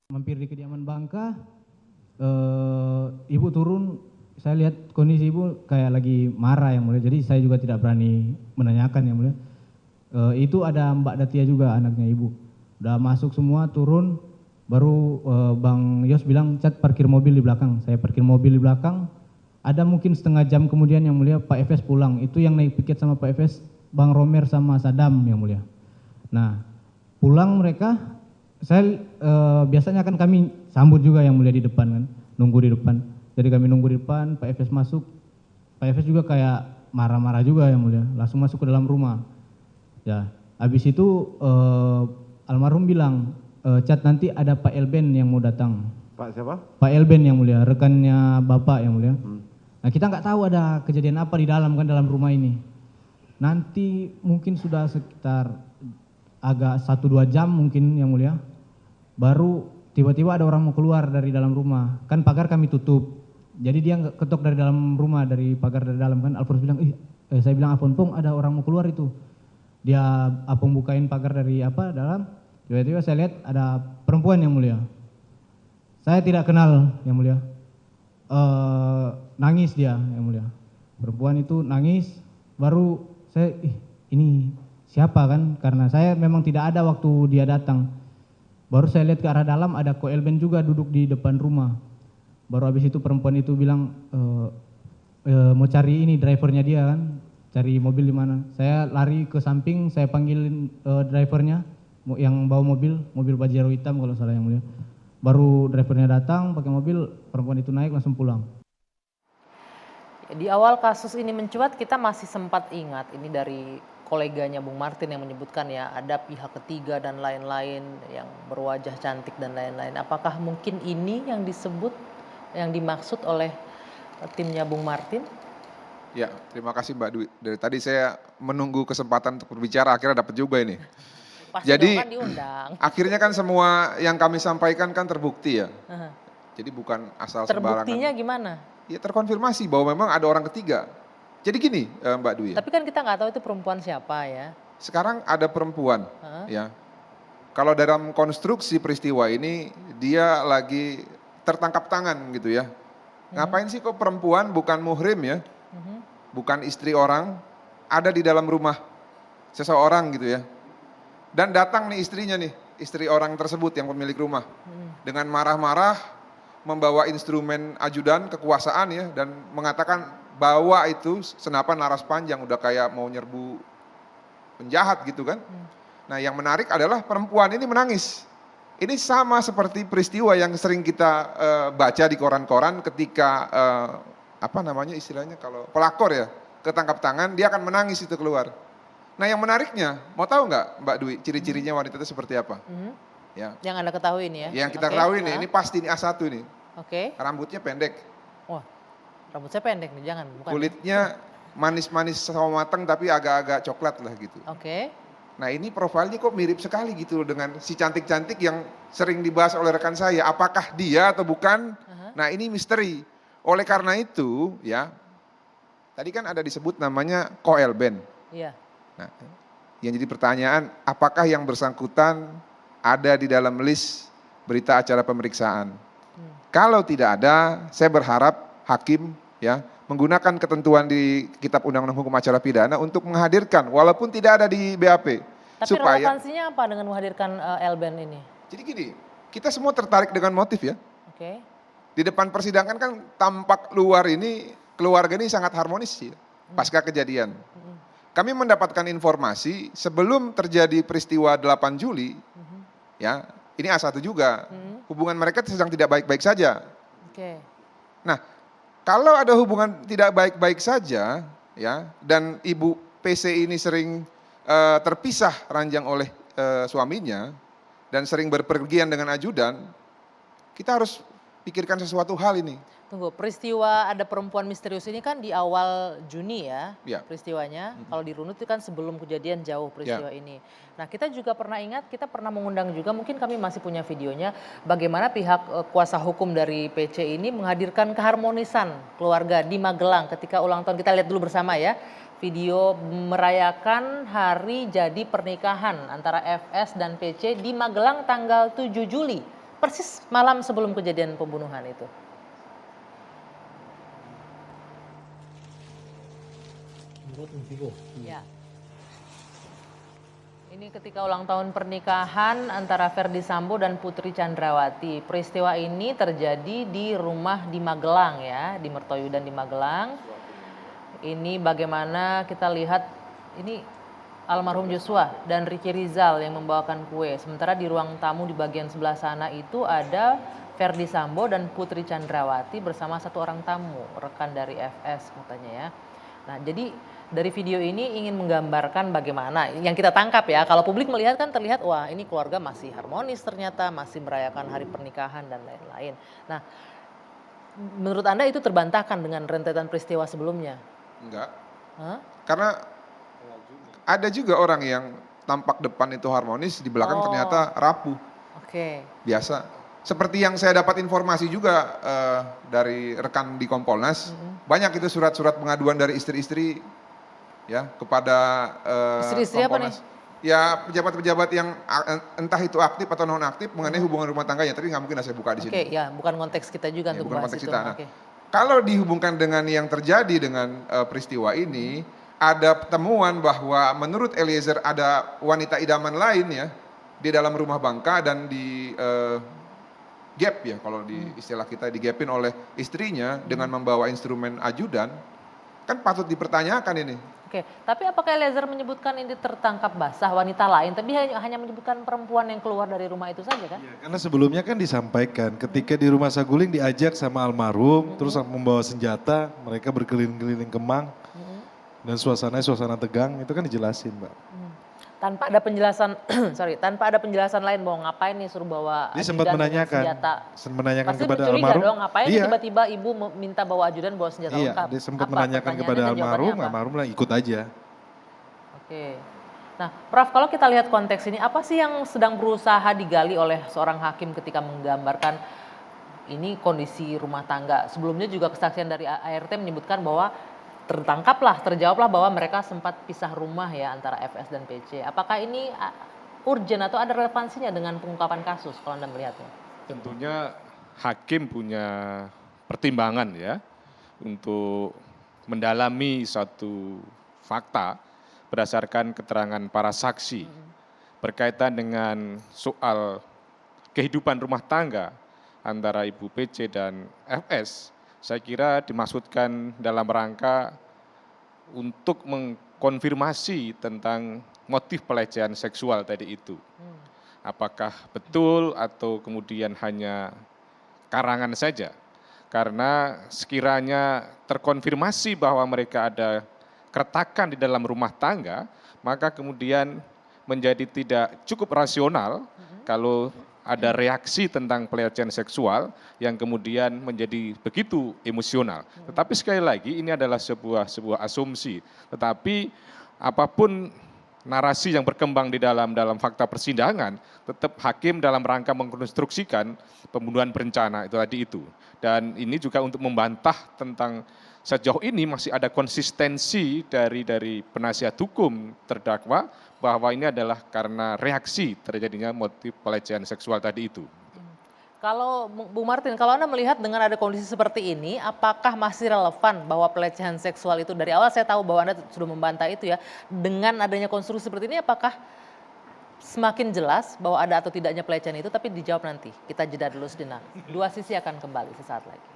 Mampir di kediaman Bangka, ibu turun, saya lihat kondisi ibu kayak lagi marah yang mulia, jadi saya juga tidak berani menanyakan yang mulia. Itu ada Mbak Datia juga anaknya ibu, udah masuk semua turun, baru Bang Yos bilang Cat parkir mobil di belakang. Saya parkir mobil di belakang, ada mungkin setengah jam kemudian yang mulia Pak Efes pulang, itu yang naik piket sama Pak Efes, Bang Romer sama Sadam yang mulia. Nah pulang mereka, saya biasanya kan kami sambut juga yang mulia di depan kan, nunggu di depan. Jadi kami nunggu di depan, Pak Efes masuk, Pak Efes juga kayak marah-marah juga yang mulia, langsung masuk ke dalam rumah. Ya, habis itu almarhum bilang, Cat nanti ada Pak Elben yang mau datang. Pak siapa? Pak Elben yang mulia, rekannya Bapak yang mulia. Nah kita nggak tahu ada kejadian apa di dalam kan dalam rumah ini. Nanti mungkin sudah sekitar agak 1-2 jam mungkin yang mulia, baru tiba-tiba ada orang mau keluar dari dalam rumah. Kan pagar kami tutup, jadi dia ketok dari dalam rumah, dari pagar dari dalam kan. Alfons bilang, saya bilang Apon Pong ada orang mau keluar itu. Dia Apong bukain pagar dari dalam, tiba-tiba saya lihat ada perempuan yang mulia. Saya tidak kenal yang mulia. Nangis dia yang mulia. Perempuan itu nangis, baru saya ini siapa kan, karena saya memang tidak ada waktu dia datang. Baru saya lihat ke arah dalam ada Ko Elben juga duduk di depan rumah. Baru habis itu perempuan itu bilang mau cari ini drivernya dia kan, cari mobil di mana. Saya lari ke samping, saya panggilin drivernya yang bawa mobil Pajero hitam kalau salah yang mulia. Baru drivernya datang pakai mobil, perempuan itu naik langsung pulang. Di awal kasus ini mencuat, kita masih sempat ingat ini dari koleganya Bung Martin yang menyebutkan ya ada pihak ketiga dan lain-lain yang berwajah cantik dan lain-lain. Apakah mungkin ini yang disebut, yang dimaksud oleh timnya Bung Martin? Ya, terima kasih Mbak Dwi. Dari tadi saya menunggu kesempatan untuk berbicara, akhirnya dapat juga ini. Pasti Jadi kan diundang. akhirnya kan semua yang kami sampaikan kan terbukti ya. Jadi bukan asal sembarangan. Terbuktinya gimana? Ya terkonfirmasi bahwa memang ada orang ketiga. Jadi gini Mbak Dwi. Tapi kan kita nggak tahu itu perempuan siapa ya. Sekarang ada perempuan ya. Kalau dalam konstruksi peristiwa ini dia lagi tertangkap tangan gitu ya. Ngapain sih kok perempuan bukan muhrim ya. Bukan istri orang ada di dalam rumah seseorang gitu ya. Dan datang nih istrinya nih, istri orang tersebut yang pemilik rumah. Dengan marah-marah membawa instrumen ajudan kekuasaan ya, dan mengatakan bawa itu senapan laras panjang, udah kayak mau nyerbu penjahat gitu kan. Nah yang menarik adalah perempuan ini menangis. Ini sama seperti peristiwa yang sering kita baca di koran-koran ketika apa namanya istilahnya kalau pelakor ya ketangkap tangan, dia akan menangis itu keluar. Nah yang menariknya, mau tahu nggak Mbak Dwi ciri-cirinya wanita itu seperti apa? Ya. Yang Anda ketahui ini ya? Yang kita ketahui nih, ini pasti ini A1 nih. Rambutnya pendek. Wah, rambut saya pendek nih, jangan. Bukan kulitnya manis-manis sama matang tapi agak-agak coklat lah gitu. Nah ini profilnya kok mirip sekali gitu dengan si cantik-cantik yang sering dibahas oleh rekan saya. Apakah dia atau bukan? Nah ini misteri. Oleh karena itu ya, tadi kan ada disebut namanya Ko Elben. Iya. Nah, yang jadi pertanyaan, apakah yang bersangkutan ada di dalam list berita acara pemeriksaan? Kalau tidak ada, saya berharap hakim ya menggunakan ketentuan di Kitab Undang-Undang Hukum Acara Pidana untuk menghadirkan walaupun tidak ada di BAP. Tapi relevansinya apa dengan menghadirkan Elben ini? Jadi gini, kita semua tertarik dengan motif ya. Di depan persidangan kan tampak luar ini, keluarga ini sangat harmonis ya, pasca kejadian. Kami mendapatkan informasi sebelum terjadi peristiwa 8 Juli, ya ini A1 juga, hubungan mereka sedang tidak baik-baik saja. Nah, kalau ada hubungan tidak baik-baik saja, ya, dan Ibu PC ini sering terpisah ranjang oleh suaminya dan sering berpergian dengan ajudan, kita harus pikirkan sesuatu hal ini. Tunggu, peristiwa ada perempuan misterius ini kan di awal Juni ya, peristiwanya. Kalau dirunut itu kan sebelum kejadian jauh peristiwa ini. Nah kita juga pernah ingat, kita pernah mengundang juga, mungkin kami masih punya videonya, bagaimana pihak kuasa hukum dari PC ini menghadirkan keharmonisan keluarga di Magelang ketika ulang tahun. Kita lihat dulu bersama ya, video merayakan hari jadi pernikahan antara FS dan PC di Magelang tanggal 7 Juli persis malam sebelum kejadian pembunuhan itu. Ya. Ini ketika ulang tahun pernikahan antara Ferdy Sambo dan Putri Chandrawati. Peristiwa ini terjadi di rumah di Magelang ya, di Mertoyudan di Magelang. Ini bagaimana kita lihat ini almarhum Joshua dan Ricky Rizal yang membawakan kue. Sementara di ruang tamu di bagian sebelah sana itu ada Ferdy Sambo dan Putri Chandrawati bersama satu orang tamu, rekan dari FS katanya ya. Nah, jadi dari video ini ingin menggambarkan bagaimana yang kita tangkap ya. Kalau publik melihat kan terlihat wah ini keluarga masih harmonis ternyata, masih merayakan hari pernikahan dan lain-lain. Nah, menurut Anda itu terbantahkan dengan rentetan peristiwa sebelumnya? Enggak. Karena ada juga orang yang tampak depan itu harmonis, di belakang ternyata rapuh. Oke. Biasa. Seperti yang saya dapat informasi juga dari rekan di Kompolnas, banyak itu surat-surat pengaduan dari istri-istri ya kepada istri-istri apa nih? Ya pejabat-pejabat yang entah itu aktif atau non aktif mengenai hubungan rumah tangganya, tapi nggak mungkin saya buka di sini. Oke, ya bukan konteks kita juga ya, untuk bukan bahas konteks itu. kita. Nah, kalau dihubungkan dengan yang terjadi dengan peristiwa ini, ada temuan bahwa menurut Eliezer ada wanita idaman lain ya di dalam rumah bangka dan di gap ya kalau di istilah kita digapin oleh istrinya dengan membawa instrumen ajudan, kan patut dipertanyakan ini. Oke, tapi apakah Eliezer menyebutkan ini tertangkap basah wanita lain, tapi hanya menyebutkan perempuan yang keluar dari rumah itu saja kan? Ya, karena sebelumnya kan disampaikan ketika di rumah Saguling diajak sama almarhum, terus membawa senjata, mereka berkeliling-keliling Kemang, dan suasana tegang, itu kan dijelasin Mbak. Tanpa ada penjelasan, tanpa ada penjelasan lain bahwa ngapain nih suruh bawa dia sempat menanyakan, Pasti kepada mencuriga almarhum. Dong, ngapain tiba-tiba ibu minta bawa ajudan bawa senjata lengkap? Dia sempat menanyakan kepada almarhum lah ikut aja. Oke. Nah, Prof, kalau kita lihat konteks ini, apa sih yang sedang berusaha digali oleh seorang hakim ketika menggambarkan ini kondisi rumah tangga? Sebelumnya juga kesaksian dari ART menyebutkan bahwa terjawablah bahwa mereka sempat pisah rumah ya antara FS dan PC. Apakah ini urgent atau ada relevansinya dengan pengungkapan kasus kalau Anda melihatnya? Tentunya hakim punya pertimbangan ya untuk mendalami suatu fakta berdasarkan keterangan para saksi berkaitan dengan soal kehidupan rumah tangga antara Ibu PC dan FS. Saya kira dimaksudkan dalam rangka untuk mengkonfirmasi tentang motif pelecehan seksual tadi itu. Apakah betul atau kemudian hanya karangan saja? Karena sekiranya terkonfirmasi bahwa mereka ada keretakan di dalam rumah tangga, maka kemudian menjadi tidak cukup rasional kalau ada reaksi tentang pelecehan seksual yang kemudian menjadi begitu emosional. Tetapi sekali lagi ini adalah sebuah asumsi. Tetapi apapun narasi yang berkembang di dalam fakta persidangan, tetap hakim dalam rangka mengkonstruksikan pembunuhan berencana itu tadi itu. Dan ini juga untuk membantah tentang sejauh ini masih ada konsistensi dari penasihat hukum terdakwa bahwa ini adalah karena reaksi terjadinya motif pelecehan seksual tadi itu. Kalau Bu Martin, kalau Anda melihat dengan ada kondisi seperti ini, apakah masih relevan bahwa pelecehan seksual itu dari awal saya tahu bahwa Anda sudah membantah itu ya, dengan adanya konstruksi seperti ini apakah semakin jelas bahwa ada atau tidaknya pelecehan itu, tapi dijawab nanti. Kita jeda dulu sejenak. Dua Sisi akan kembali sesaat lagi.